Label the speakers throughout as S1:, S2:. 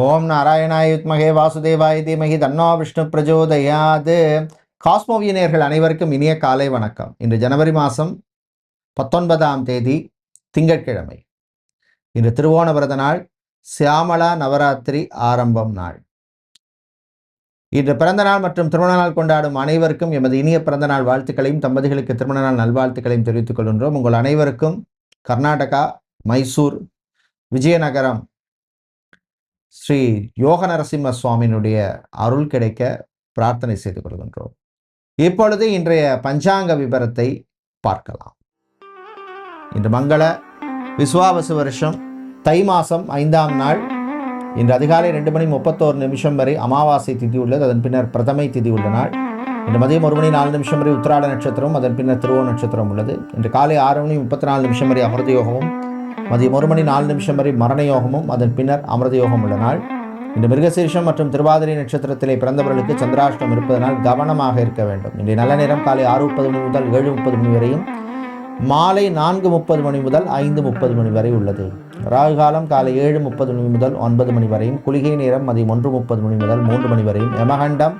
S1: ஓம் நாராயணாய வித்மகே வாசுதேவாய தீமகி தன்னோ விஷ்ணு பிரஜோதயாத். காஸ்மோவியனர்கள் அனைவருக்கும் இனிய காலை வணக்கம். இன்று ஜனவரி மாதம் 19ஆம் தேதி திங்கட்கிழமை. இன்று திருவோண விரத நாள், சியாமளா நவராத்திரி ஆரம்பம் நாள். இன்று பிறந்த நாள் மற்றும் திருமண நாள் கொண்டாடும் அனைவருக்கும் எமது இனிய பிறந்த நாள் வாழ்த்துக்களையும், தம்பதிகளுக்கு திருமண நாள் நல்வாழ்த்துக்களையும் தெரிவித்துக் கொள்கின்றோம். உங்கள் அனைவருக்கும் கர்நாடகா, மைசூர், விஜயநகரம் ஸ்ரீ யோக நரசிம்ம சுவாமியினுடைய அருள் கிடைக்க பிரார்த்தனை செய்து கொள்கின்றோம். இப்பொழுது இன்றைய பஞ்சாங்க விபரத்தை பார்க்கலாம். இன்று மங்கள விஸ்வாவசு வருஷம் தை மாதம் 5ஆம் நாள். இன்று அதிகாலை 2:31 வரை அமாவாசை திதி உள்ளது. அதன் பின்னர் பிரதமை திதி உள்ள நாள். இன்று மதியம் 1:04 வரை உத்திராட நட்சத்திரம், அதன் பின்னர் திருவோண நட்சத்திரம் உள்ளது. இன்று காலை 6:34 வரை அமிர்த யோகமும், மதியம் 1:04 வரை மரண யோகமும், அதன் பின்னர் அமிர்த யோகம் உள்ள நாள். இந்த மிருகசீரிஷம் மற்றும் திருவாதிரை நட்சத்திரத்திலே பிறந்தவர்களுக்கு சந்திராஷ்டம் இருப்பதனால் கவனமாக இருக்க வேண்டும். இன்றைய நல்ல நேரம் காலை 6:30 முதல் 7:30 வரையும், மாலை 4:30 முதல் 5:30 வரை உள்ளது. ராகு காலம் காலை 7:30 முதல் 9 வரையும், குளிகை நேரம் மதியம் 1:30 முதல் 3 வரையும், யமகண்டம்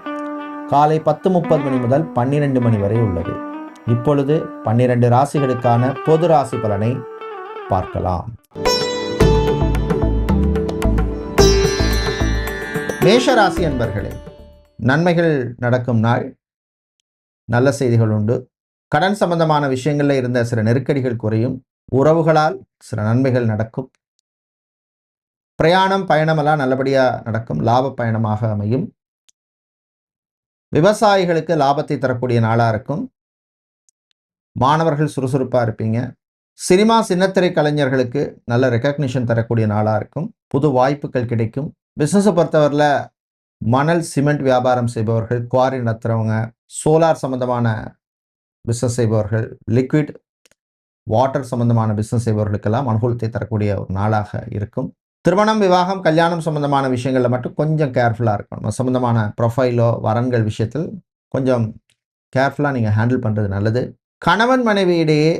S1: காலை 10:30 முதல் 12 வரை உள்ளது. இப்பொழுது 12 ராசிகளுக்கான பொது ராசி பலனை பார்க்கலாம். மேஷராசி அன்பர்களே, நன்மைகள் நடக்கும் நாள். நல்ல செய்திகள் உண்டு. கடன் சம்பந்தமான விஷயங்களில் இருந்த சில நெருக்கடிகள் குறையும். உறவுகளால் சில நன்மைகள் நடக்கும். பிரயாணம் பயணமெல்லாம் நல்லபடியாக நடக்கும். லாப பயணமாக அமையும். விவசாயிகளுக்கு லாபத்தை தரக்கூடிய நாளாக இருக்கும். மாணவர்கள் சுறுசுறுப்பாக இருப்பீங்க. சினிமா சின்னத்திரை கலைஞர்களுக்கு நல்ல ரெக்கக்னிஷன் தரக்கூடிய நாளாக இருக்கும். புது வாய்ப்புகள் கிடைக்கும். பிஸ்னஸை பொறுத்தவரையில் மணல் சிமெண்ட் வியாபாரம் செய்பவர்கள், குவாரி நடத்துகிறவங்க, சோலார் சம்பந்தமான பிஸ்னஸ் செய்பவர்கள், லிக்விட் வாட்டர் சம்பந்தமான பிஸ்னஸ் செய்பவர்களுக்கெல்லாம் அனுகூலத்தை தரக்கூடிய ஒரு நாளாக இருக்கும். திருமணம், விவாகம், கல்யாணம் சம்பந்தமான விஷயங்களில் மட்டும் கொஞ்சம் கேர்ஃபுல்லாக இருக்கணும். சம்பந்தமான ப்ரொஃபைலோ வரன்கள் விஷயத்தில் கொஞ்சம் கேர்ஃபுல்லாக நீங்கள் ஹேண்டில் பண்ணுறது நல்லது. கணவன் மனைவியிடையே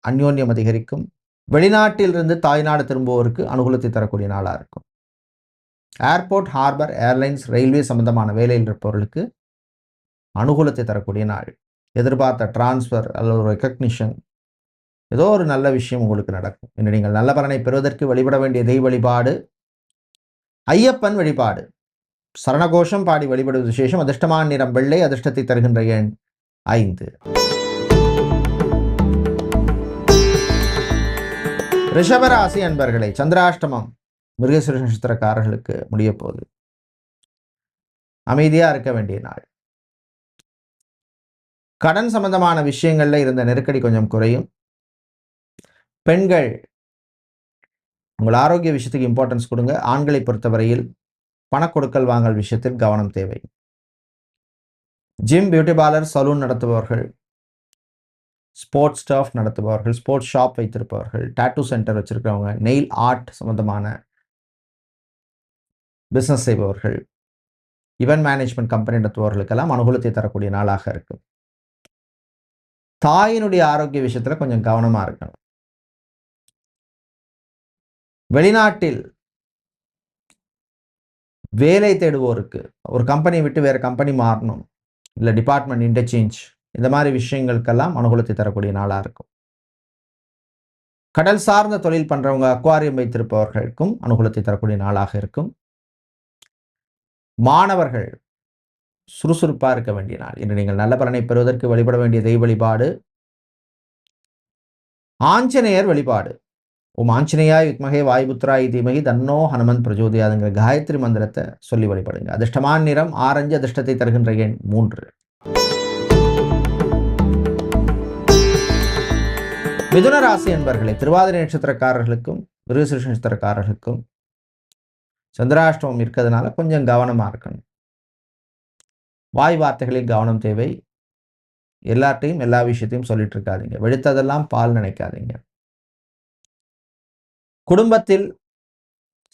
S1: அந்யோன்யம் அதிகரிக்கும். வெளிநாட்டிலிருந்து தாய்நாடு திரும்புவோருக்கு அனுகூலத்தை தரக்கூடிய நாளாக இருக்கும். ஏர்போர்ட், ஹார்பர், ஏர்லைன்ஸ், ரயில்வே சம்பந்தமான வேலையில் இருப்பவர்களுக்கு அனுகூலத்தை தரக்கூடிய நாள். எதிர்பார்த்த டிரான்ஸ்ஃபர் அல்லது ஒரு ரெக்கக்னிஷன், ஏதோ ஒரு நல்ல விஷயம் உங்களுக்கு நடக்கும். இன்று நீங்கள் நல்ல பலனை பெறுவதற்கு வழிபட வேண்டிய தெய்வ வழிபாடு ஐயப்பன் வழிபாடு. சரணகோஷம் பாடி வழிபடுவது விசேஷம். அதிர்ஷ்டமான நிறம் வெள்ளை. அதிர்ஷ்டத்தை தருகின்ற எண் 5. ரிஷபராசி அன்பர்களை, சந்திராஷ்டமம் மிருகசீரிஷ நட்சத்திரக்காரர்களுக்கு முடிய போகுது. அமைதியா இருக்க வேண்டிய நாள். கடன் சம்பந்தமான விஷயங்கள்ல இருந்த நெருக்கடி கொஞ்சம் குறையும். பெண்கள் உங்கள் ஆரோக்கிய விஷயத்துக்கு இம்பார்ட்டன்ஸ் கொடுங்க. ஆண்களை பொறுத்தவரையில் பணக்கொடுக்கல் வாங்கல் விஷயத்தில் கவனம் தேவை. ஜிம், பியூட்டி பார்லர், சலூன் நடத்துபவர்கள், ஸ்போர்ட்ஸ் ஸ்டாஃப் நடத்துபவர்கள், ஸ்போர்ட்ஸ் ஷாப் வைத்திருப்பவர்கள், டாட்டூ சென்டர் வச்சிருக்கிறவங்க, நெயில் ஆர்ட் சம்பந்தமான பிஸ்னஸ் செய்பவர்கள், இவென்ட் மேனேஜ்மெண்ட் கம்பெனி நடத்துபவர்களுக்கெல்லாம் அனுகூலத்தை தரக்கூடிய நாளாக இருக்கும். தாயினுடைய ஆரோக்கிய விஷயத்தில் கொஞ்சம் கவனமாக இருக்கணும். வெளிநாட்டில் வேலை தேடுவோருக்கு ஒரு கம்பெனியை விட்டு வேறு கம்பெனி மாறணும், இல்லை டிபார்ட்மெண்ட் இன்டர்சேஞ்ச், இந்த மாதிரி விஷயங்களுக்கெல்லாம் அனுகூலத்தை தரக்கூடிய நாளாக இருக்கும். கடல் சார்ந்த தொழில் பண்ணுறவங்க, அக்வாரியம் வைத்திருப்பவர்களுக்கும் அனுகூலத்தை தரக்கூடிய நாளாக இருக்கும். மாணவர்கள் சுறுசுறுப்பாக இருக்க வேண்டிய நாள். இன்று நீங்கள் நல்ல பலனை பெறுவதற்கு வழிபட வேண்டிய தெய்வ வழிபாடு ஆஞ்சநேயர் வழிபாடு. ஓம் ஆஞ்சநேயாய வித்மகே வாயுபுத்ராய தீமகி தன்னோ ஹனுமன் பிரஜோதயாதுங்கிற காயத்ரி மந்திரத்தை சொல்லி வழிபடுங்க. அதிர்ஷ்டமான நிறம் ஆரஞ்சு. அதிர்ஷ்டத்தை தருகின்ற எண் 3. மிதுன ராசி என்பர்களை, திருவாதிரை நட்சத்திரக்காரர்களுக்கும் மிருகசீரிஷ நட்சத்திரக்காரர்களுக்கும் சந்திராஷ்டமம் இருக்கிறதுனால கொஞ்சம் கவனமாக இருக்கணும். வாய் வார்த்தைகளில் கவனம் தேவை. எல்லார்ட்டையும் எல்லா விஷயத்தையும் சொல்லிட்டு இருக்காதீங்க. வெளுத்ததெல்லாம் பால் நினைக்காதீங்க. குடும்பத்தில்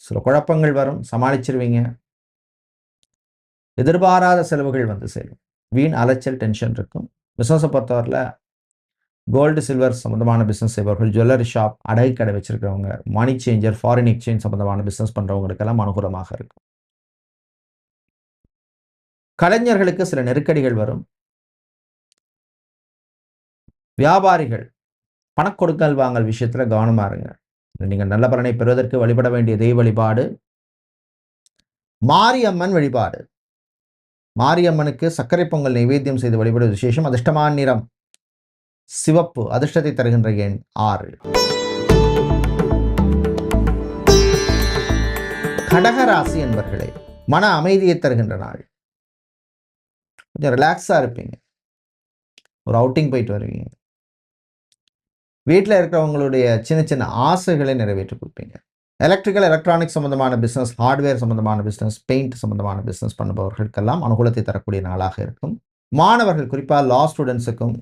S1: சில குழப்பங்கள் வரும், சமாளிச்சிருவீங்க. எதிர்பாராத செலவுகள் வந்து சேரும். வீண் அலைச்சல், டென்ஷன் இருக்கும். பிஸ்னஸை பொறுத்தவரையில் கோல்டு சில்வர் சம்மந்தமான பிஸ்னஸ் செய்பவர்கள், ஜுவல்லரி ஷாப், அடகு கடை வச்சிருக்கிறவங்க, மணி சேஞ்சர், ஃபாரின் எக்ஸ்சேஞ்ச் சம்மந்தமான பிஸ்னஸ் பண்ணுறவங்களுக்கெல்லாம் அனுகூலமாக இருக்கும். கலைஞர்களுக்கு சில நெருக்கடிகள் வரும். வியாபாரிகள் பணக்கொடுக்கல் வாங்கல் விஷயத்தில் கவனமாக இருங்க. நீங்கள் நல்ல பலனை பெறுவதற்கு வழிபட வேண்டிய தெய்வ வழிபாடு மாரியம்மன் வழிபாடு. மாரியம்மனுக்கு சர்க்கரை பொங்கல் நைவேத்தியம் செய்து வழிபடுவது விசேஷம். அதிர்ஷ்டமான நிறம் சிவப்பு. அதிர்ஷ்டத்தை தருகின்ற எண் 6. கடகராசி என்பர்களே, மன அமைதியை தருகின்ற நாள். கொஞ்சம் ரிலாக்ஸாக இருப்பீங்க. ஒரு அவுட்டிங் போயிட்டு வருவீங்க. வீட்டில் இருக்கிறவங்களுடைய சின்ன சின்ன ஆசைகளை நிறைவேற்றி கொடுப்பீங்க. எலக்ட்ரிக்கல் எலக்ட்ரானிக்ஸ் சம்பந்தமான பிஸ்னஸ், ஹார்ட்வேர் சம்பந்தமான பிஸ்னஸ், பெயிண்ட் சம்பந்தமான பிஸ்னஸ் பண்ணுபவர்களுக்கெல்லாம் அனுகூலத்தை தரக்கூடிய நாளாக இருக்கும். மாணவர்கள், குறிப்பாக லா ஸ்டூடெண்ட்ஸுக்கும்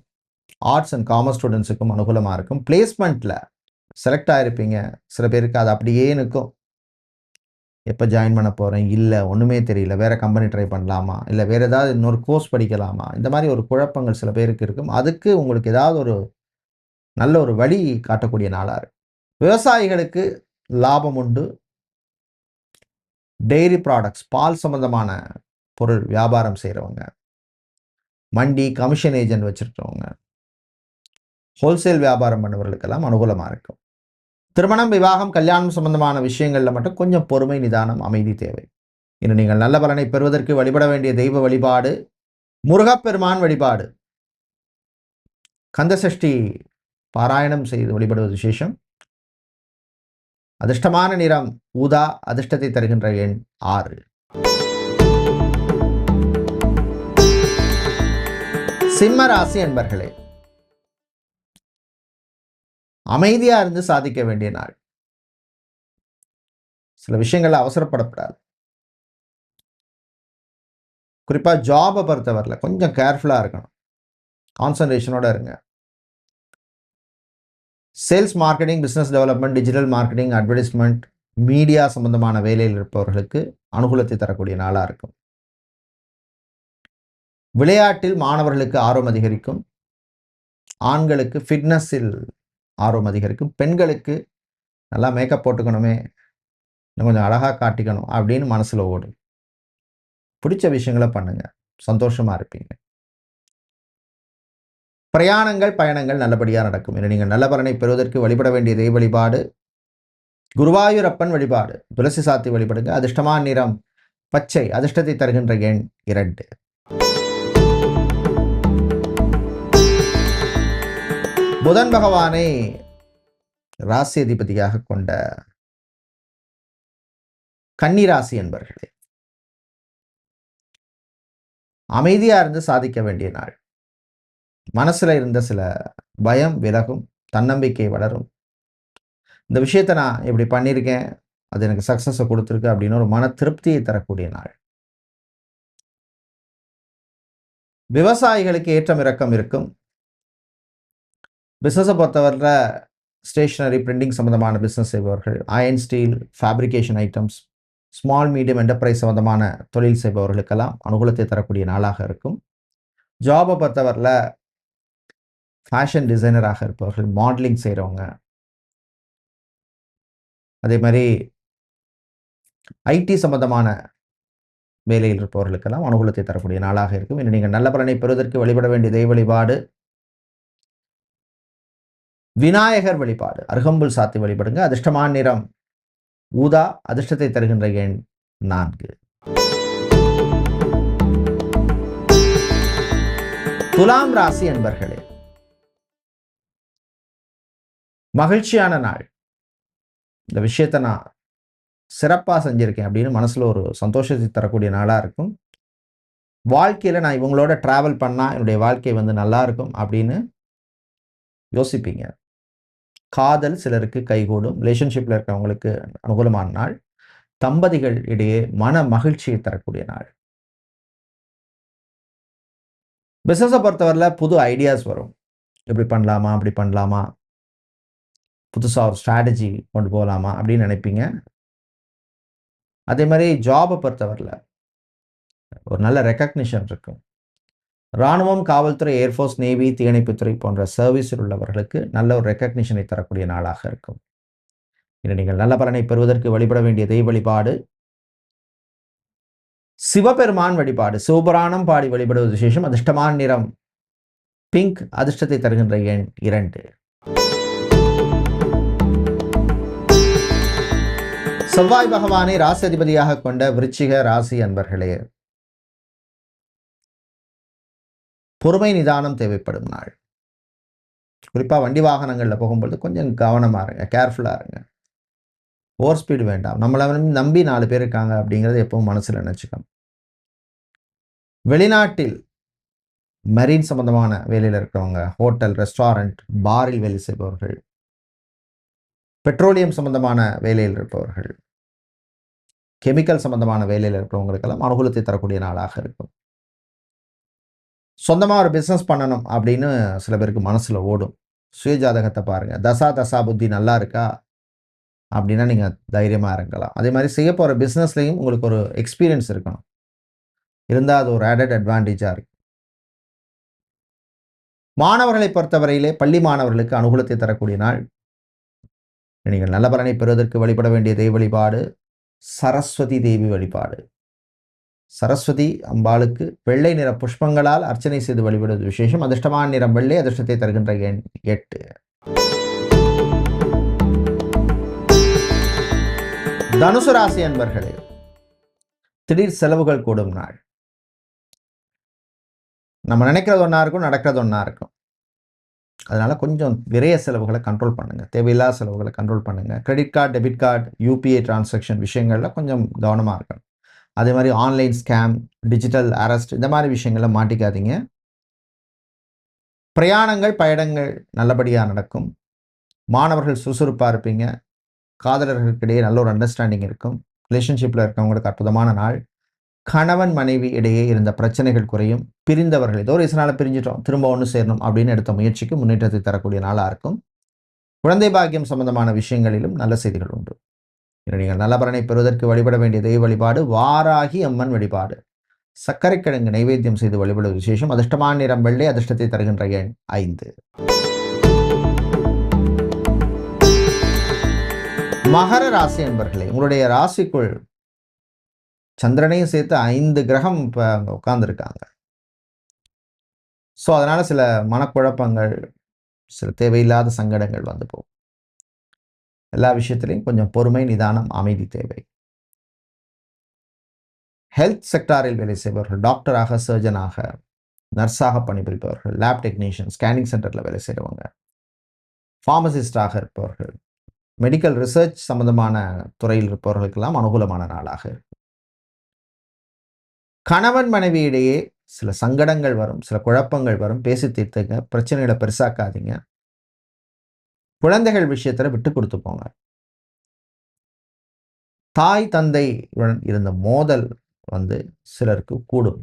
S1: ஆர்ட்ஸ் அண்ட் காமர்ஸ் ஸ்டூடெண்ட்ஸுக்கும் அனுகூலமாக இருக்கும். பிளேஸ்மெண்ட்டில் செலக்ட் ஆகிருப்பீங்க. சில பேருக்கு அது அப்படியே இருக்கும். எப்போ ஜாயின் பண்ண போகிறேன், இல்லை ஒன்றுமே தெரியல, வேறு கம்பெனி ட்ரை பண்ணலாமா, இல்லை வேறு ஏதாவது இன்னொரு கோர்ஸ் படிக்கலாமா, இந்த மாதிரி ஒரு குழப்பங்கள் சில பேருக்கு இருக்கும். அதுக்கு உங்களுக்கு ஏதாவது ஒரு நல்ல ஒரு வழி காட்டக்கூடிய நாளாக இருக்கும். விவசாயிகளுக்கு லாபம் உண்டு. டெய்ரி ப்ராடக்ட்ஸ், பால் சம்பந்தமான பொருள் வியாபாரம் செய்கிறவங்க, மண்டி, கமிஷன் ஏஜென்ட் வச்சுருக்கிறவங்க, ஹோல்சேல் வியாபாரம் பண்ணவர்களுக்கெல்லாம் அனுகூலமாக இருக்கும். திருமணம், விவாகம், கல்யாணம் சம்பந்தமான விஷயங்களில் மட்டும் கொஞ்சம் பொறுமை, நிதானம், அமைதி தேவை. இன்னும் நீங்கள் நல்ல பலனை பெறுவதற்கு வழிபட வேண்டிய தெய்வ வழிபாடு முருகப்பெருமான் வழிபாடு. கந்தசஷ்டி பாராயணம் செய்து வழிபடுவது விசேஷம். அதிர்ஷ்டமான நிறம் ஊதா. அதிர்ஷ்டத்தை தருகின்ற எண் 6. சிம்ம ராசி என்பர்களே, அமைதியா இருந்து சாதிக்க வேண்டிய நாள். சில விஷயங்கள்ல அவசரப்படக்கூடாது. குறிப்பா ஜாபை பொறுத்தவரையில் கொஞ்சம் கேர்ஃபுல்லா இருக்கணும். கான்சன்ட்ரேஷனோட இருங்க. Sales, marketing, business development, digital marketing, advertisement, media சம்பந்தமான வேலையில் இருப்பவர்களுக்கு அனுகூலத்தை தரக்கூடிய நாளாக இருக்கும். விளையாட்டில் மாணவர்களுக்கு ஆர்வம் அதிகரிக்கும். ஆண்களுக்கு ஃபிட்னஸில் ஆர்வம் அதிகரிக்கும். பெண்களுக்கு நல்லா மேக்கப் போட்டுக்கணுமே, இன்னும் கொஞ்சம் அழகாக காட்டிக்கணும் அப்படின்னு மனசில் ஓடும். பிடிச்ச விஷயங்களை பண்ணுங்க, சந்தோஷமாக இருப்பீங்க. பிரயாணங்கள், பயணங்கள் நல்லபடியாக நடக்கும். என நீங்கள் நல்ல பலனை பெறுவதற்கு வழிபட வேண்டிய தெய்வ வழிபாடு குருவாயூரப்பன் வழிபாடு. துளசி சாத்தி வழிபடுங்க. அதிர்ஷ்டமான நிறம் பச்சை. அதிர்ஷ்டத்தை தருகின்ற எண் 2. புதன் பகவானை ராசி அதிபதியாக கொண்ட கன்னிராசி என்பர்களே, அமைதியா இருந்து சாதிக்க வேண்டிய நாள். மனசுல இருந்த சில பயம் விலகும், தன்னம்பிக்கை வளரும். இந்த விஷயத்தை நான் இப்படி பண்ணியிருக்கேன், அது எனக்கு சக்சஸை கொடுத்துருக்கு அப்படின்னு ஒரு மன திருப்தியை தரக்கூடிய நாள். விவசாயிகளுக்கு ஏற்றம் இறக்கம் இருக்கும். பிஸ்னஸை பொறுத்தவரை ஸ்டேஷனரி, பிரிண்டிங் சம்பந்தமான பிஸ்னஸ் செய்பவர்கள், iron steel, fabrication items, small medium enterprise சம்பந்தமான தொழில் செய்பவர்களுக்கெல்லாம் அனுகூலத்தை தரக்கூடிய நாளாக இருக்கும். ஜாபை பொறுத்தவரையில் ஃபேஷன் டிசைனராக இருப்பவர்கள், மாடலிங் செய்கிறவங்க, அதே மாதிரி ஐடி சம்பந்தமான வேலையில் இருப்பவர்களுக்கெல்லாம் அனுகூலத்தை தரக்கூடிய நாளாக இருக்கும். இன்னும் நீங்கள் நல்ல பலனை பெறுவதற்கு வழிபட வேண்டிய தெய்வ வழிபாடு விநாயகர் வழிபாடு. அருகம்புல் சாத்தி வழிபடுங்க. அதிர்ஷ்டமான நிறம் ஊதா. அதிர்ஷ்டத்தை தருகின்ற எண் 4. துலாம் ராசி என்பர்களே, மகிழ்ச்சியான நாள். இந்த விஷயத்தை நான் சிறப்பாக செஞ்சிருக்கேன் அப்படின்னு மனசுல ஒரு சந்தோஷத்தை தரக்கூடிய நாளாக இருக்கும். வாழ்க்கையில் நான் இவங்களோட டிராவல் பண்ணால் என்னுடைய வாழ்க்கை நல்லா இருக்கும் அப்படின்னு யோசிப்பீங்க. காதல் சிலருக்கு கைகூடும். ரிலேஷன்ஷிப்பில் இருக்கிறவங்களுக்கு அனுகூலமான நாள். தம்பதிகள் இடையே மன மகிழ்ச்சியை தரக்கூடிய நாள். பிஸ்னஸை பொறுத்தவரையில் புது ஐடியாஸ் வரும். இப்படி பண்ணலாமா, அப்படி பண்ணலாமா, புதுசாக ஒரு ஸ்ட்ராட்டஜி கொண்டு போகலாமா அப்படின்னு நினைப்பீங்க. அதே மாதிரி ஜாபை பொறுத்தவரையில் ஒரு நல்ல ரெக்கக்னிஷன் இருக்கும். இராணுவம், காவல்துறை, ஏர்ஃபோர்ஸ், நேவி, தீயணைப்புத்துறை போன்ற சர்வீஸில் உள்ளவர்களுக்கு நல்ல ஒரு ரெக்கக்னிஷனை தரக்கூடிய நாளாக இருக்கும். இன்று நீங்கள் நல்ல பலனை பெறுவதற்கு வழிபட வேண்டிய தெய்வ வழிபாடு சிவபெருமான் வழிபாடு. சிவபுராணம் பாடி வழிபடுவது விசேஷம். அதிர்ஷ்டமான நிறம் பிங்க். அதிர்ஷ்டத்தை தருகின்ற எண் 2. செவ்வாய் பகவானை ராசி அதிபதியாக கொண்ட விருச்சிக ராசி அன்பர்களே, பொறுமை நிதானம் தேவைப்படும் நாள். குறிப்பாக வண்டி வாகனங்களில் போகும்பொழுது கொஞ்சம் கவனமாக இருங்க, கேர்ஃபுல்லாக இருங்க. ஓவர் ஸ்பீடு வேண்டாம். நம்மளை நம்பி 4 பேர் இருக்காங்க அப்படிங்கிறது எப்பவும் மனசில் நினச்சிக்கணும். வெளிநாட்டில் மெரீன் சம்பந்தமான வேலையில் இருக்கிறவங்க, ஹோட்டல், ரெஸ்டாரண்ட், பாரில் வேலை செய்பவர்கள், பெட்ரோலியம் சம்பந்தமான வேலையில் இருப்பவர்கள், கெமிக்கல் சம்பந்தமான வேலையில் இருக்கிறவங்களுக்கெல்லாம் அனுகூலத்தை தரக்கூடிய நாளாக இருக்கும். சொந்தமாக ஒரு பிஸ்னஸ் பண்ணணும் அப்படின்னு சில பேருக்கு மனசில் ஓடும். சுயஜாதகத்தை பாருங்கள். தசா புத்தி நல்லா இருக்கா அப்படின்னா நீங்கள் தைரியமாக இருக்கலாம். அதே மாதிரி செய்ய போகிற பிஸ்னஸ்லையும் உங்களுக்கு ஒரு எக்ஸ்பீரியன்ஸ் இருக்கணும். இருந்தால் அது ஒரு ஆடட் அட்வான்டேஜாக இருக்கும். மாணவர்களை பொறுத்தவரையிலே பள்ளி மாணவர்களுக்கு அனுகூலத்தை தரக்கூடிய நாள். நீங்கள் நல்ல பலனை பெறுவதற்கு வழிபட வேண்டிய தெய்வ வழிபாடு சரஸ்வதி தேவி வழிபாடு. சரஸ்வதி அம்பாளுக்கு வெள்ளை நிற புஷ்பங்களால் அர்ச்சனை செய்து வழிபடுவது விசேஷம். அதிர்ஷ்டமான நிறம் வெள்ளை. அதிர்ஷ்டத்தை தருகின்ற எண் 8. தனுசு ராசி அன்பர்களே, திடீர் செலவுகள் கூடும் நாள். நம்ம நினைக்கிறது ஒன்றா இருக்கும், நடக்கிறது ஒன்றா இருக்கும். அதனால கொஞ்சம் விரைய செலவுகளை கண்ட்ரோல் பண்ணுங்க. தேவையில்லாத செலவுகளை கண்ட்ரோல் பண்ணுங்க. Credit card, debit card, UPI transaction விஷயங்கள்ல கொஞ்சம் கவனமாக இருக்கணும். அதே மாதிரி ஆன்லைன் ஸ்கேம், டிஜிட்டல் அரெஸ்ட் இந்த மாதிரி விஷயங்களை மாட்டிக்காதீங்க. பிரயாணங்கள், பயணங்கள் நல்லபடியாக நடக்கும். மாணவர்கள் சுறுசுறுப்பாக இருப்பீங்க. காதலர்களுக்கிடையே நல்ல ஒரு அண்டர்ஸ்டாண்டிங் இருக்கும். ரிலேஷன்ஷிப்பில் இருக்கவங்களுக்கு அற்புதமான நாள். கணவன் மனைவி இடையே இருந்த பிரச்சனைகள் குறையும். பிரிந்தவர்கள் ஏதோ ரீசனால பிரிஞ்சிட்டோம், திரும்ப ஒன்று சேரணும் அப்படின்னு எடுத்த முயற்சிக்கு முன்னேற்றத்தை தரக்கூடிய நாளாக இருக்கும். குழந்தை பாக்கியம் சம்பந்தமான விஷயங்களிலும் நல்ல செய்திகள் உண்டு. நீங்கள் நல்ல பலனை பெறுவதற்கு வழிபட வேண்டிய தெய்வ வழிபாடு வாராகி அம்மன் வழிபாடு. சர்க்கரை கிழங்கு நைவேத்தியம் செய்து வழிபடுவது விசேஷம். அதிர்ஷ்டமான நிறம் வெள்ளை. அதிர்ஷ்டத்தை தருகின்ற எண் 5. மகர ராசி என்பர்களே, உங்களுடைய ராசிக்குள் சந்திரனையும் சேர்த்து 5 கிரகம் இப்போ அங்கே உட்கார்ந்துருக்காங்க. ஸோ அதனால சில மனக்குழப்பங்கள், சில தேவையில்லாத சங்கடங்கள் வந்து போகும். எல்லா விஷயத்திலையும் கொஞ்சம் பொறுமை, நிதானம், அமைதி தேவை. ஹெல்த் செக்டாரில் வேலை செய்பவர்கள், டாக்டராக, சர்ஜனாக, நர்ஸாக பணிபுரிப்பவர்கள், லேப் டெக்னீஷியன், ஸ்கேனிங் சென்டரில் வேலை செய்கிறவங்க, ஃபார்மசிஸ்டாக இருப்பவர்கள், மெடிக்கல் ரிசர்ச் சம்பந்தமான துறையில் இருப்பவர்களுக்கெல்லாம் அனுகூலமான நாளாக இருக்கும். கணவன் மனைவி இடையே சில சங்கடங்கள் வரும், சில குழப்பங்கள் வரும். பேசி தீர்த்துங்க. பிரச்சனைகளை பெருசாக்காதீங்க. குழந்தைகள் விஷயத்தில் விட்டு கொடுத்து போங்க. தாய் தந்தையுடன் இருந்த மோதல் வந்து சிலருக்கு கூடும்.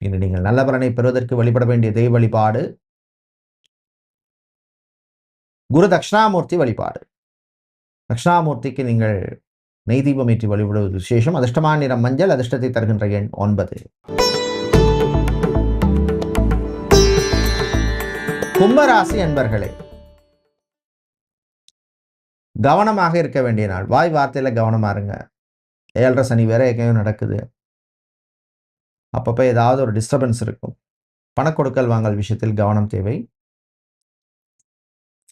S1: இன்று நீங்கள் நல்ல பலனை பெறுவதற்கு வழிபட வேண்டிய தெய்வ வழிபாடு குரு தட்சிணாமூர்த்தி வழிபாடு. தட்சிணாமூர்த்திக்கு நீங்கள் நெய் தீபம் ஏற்றி வழிபடுவது விசேஷம். அதிர்ஷ்டமான நிறம் மஞ்சள். அதிர்ஷ்டத்தை தருகின்ற எண் 9. கும்பராசி அன்பர்களே, கவனமாக இருக்க வேண்டிய நாள். வாய் வார்த்தையில் கவனமாக இருங்க. 7.5 சனி வேற எங்கேயும் நடக்குது. அப்பப்போ ஏதாவது ஒரு டிஸ்டர்பன்ஸ் இருக்கும். பணக்கொடுக்கல் வாங்கல் விஷயத்தில் கவனம் தேவை.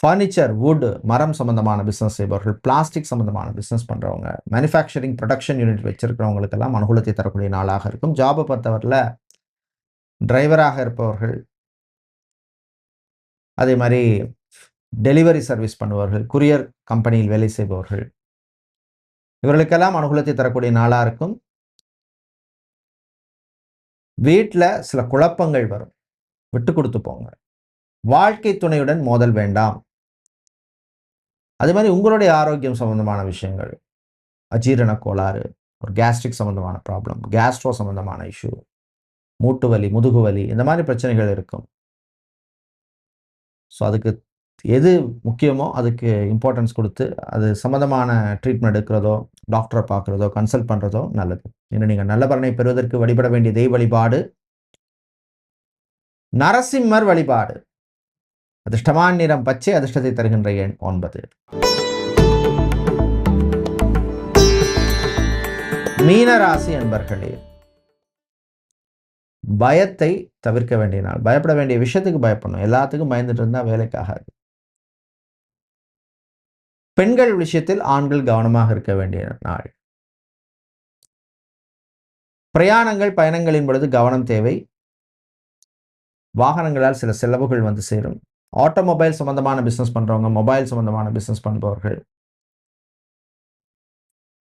S1: ஃபர்னிச்சர், வுட், மரம் சம்பந்தமான பிஸ்னஸ் செய்பவர்கள், பிளாஸ்டிக் சம்பந்தமான பிஸ்னஸ் பண்ணுறவங்க, மேனுஃபேக்சரிங் ப்ரொடக்ஷன் யூனிட் வச்சிருக்கிறவங்களுக்கெல்லாம் அனுகூலத்தை தரக்கூடிய நாளாக இருக்கும். ஜாபை பொறுத்தவரையில் டிரைவராக இருப்பவர்கள், அதே மாதிரி டெலிவரி சர்வீஸ் பண்ணுபவர்கள், குரியர் கம்பெனியில் வேலை செய்பவர்கள், இவர்களுக்கெல்லாம் அனுகூலத்தை தரக்கூடிய நாளாக இருக்கும். வீட்டில் சில குழப்பங்கள் வரும், விட்டு கொடுத்து போங்க. வாழ்க்கை துணையுடன் மோதல் வேண்டாம். அதே மாதிரி உங்களுடைய ஆரோக்கியம் சம்பந்தமான விஷயங்கள், அஜீரண கோளாறு, ஒரு கேஸ்ட்ரிக் சம்பந்தமான ப்ராப்ளம், கேஸ்ட்ரோ சம்பந்தமான இஷ்யூ, மூட்டு வலி, முதுகு வலி, இந்த மாதிரி பிரச்சனைகள் இருக்கும். ஸோ அதுக்கு எது முக்கியமோ அதுக்கு இம்பார்ட்டன்ஸ் கொடுத்து அது சம்மந்தமான ட்ரீட்மெண்ட் எடுக்கிறதோ, டாக்டரை பார்க்குறதோ, கன்சல்ட் பண்ணுறதோ நல்லது. இன்னும் நீங்கள் நல்ல பலனை பெறுவதற்கு வழிபட வேண்டிய தெய்வ வழிபாடு நரசிம்மர் வழிபாடு. அதிர்ஷ்டமான நிறம் பச்சை, அதிர்ஷ்டத்தை தருகின்ற எண் 9. மீனராசி அன்பர்களே, பயத்தை தவிர்க்க வேண்டிய நாள். பயப்பட வேண்டிய விஷயத்துக்கு பயப்படணும். எல்லாத்துக்கும் பயந்துட்டு இருந்தா வேலைக்காகாது. பெண்கள் விஷயத்தில் ஆண்கள் கவனமாக இருக்க வேண்டிய நாள். பிரயாணங்கள் பயணங்களின் பொழுது கவனம் தேவை. வாகனங்களால் சில செலவுகள் வந்து சேரும். ஆட்டோமொபைல் சம்பந்தமான பிசினஸ் பண்றவங்க, மொபைல் சம்பந்தமான பிசினஸ் பண்ணுபவர்கள்,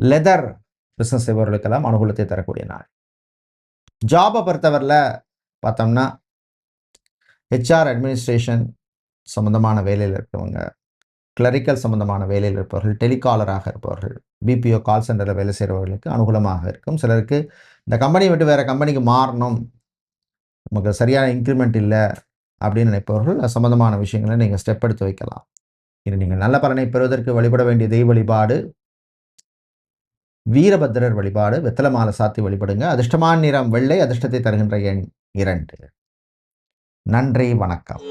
S1: லெதர் பிசினஸ் செய்பவர்களுக்கெல்லாம் அனுகூலத்தை தரக்கூடிய நாள். ஜாபை பொறுத்தவரையில் பார்த்தோம்னா ஹெச்ஆர் அட்மினிஸ்ட்ரேஷன் சம்பந்தமான வேலையில் இருக்கிறவங்க, கிளரிக்கல் சம்பந்தமான வேலையில் இருப்பவர்கள், டெலிகாலராக இருப்பவர்கள், பிபிஓ கால் சென்டரில் வேலை செய்கிறவர்களுக்கு அனுகூலமாக இருக்கும். சிலருக்கு இந்த கம்பெனி விட்டு வேறு கம்பெனிக்கு மாறணும், நமக்கு சரியான இன்க்ரிமெண்ட் இல்லை அப்படின்னு நினைப்பவர்கள் சம்பந்தமான விஷயங்களை நீங்கள் ஸ்டெப் எடுத்து வைக்கலாம். இது நீங்கள் நல்ல பலனை பெறுவதற்கு வழிபட வேண்டிய தெய்வ வழிபாடு வீரபத்திரர் வழிபாடு. வெத்தலை மாலை சாத்தி வழிபடுங்க. அதிர்ஷ்டமான நிறம் வெள்ளை, அதிர்ஷ்டத்தை தருகின்ற எண் 2. நன்றி, வணக்கம்.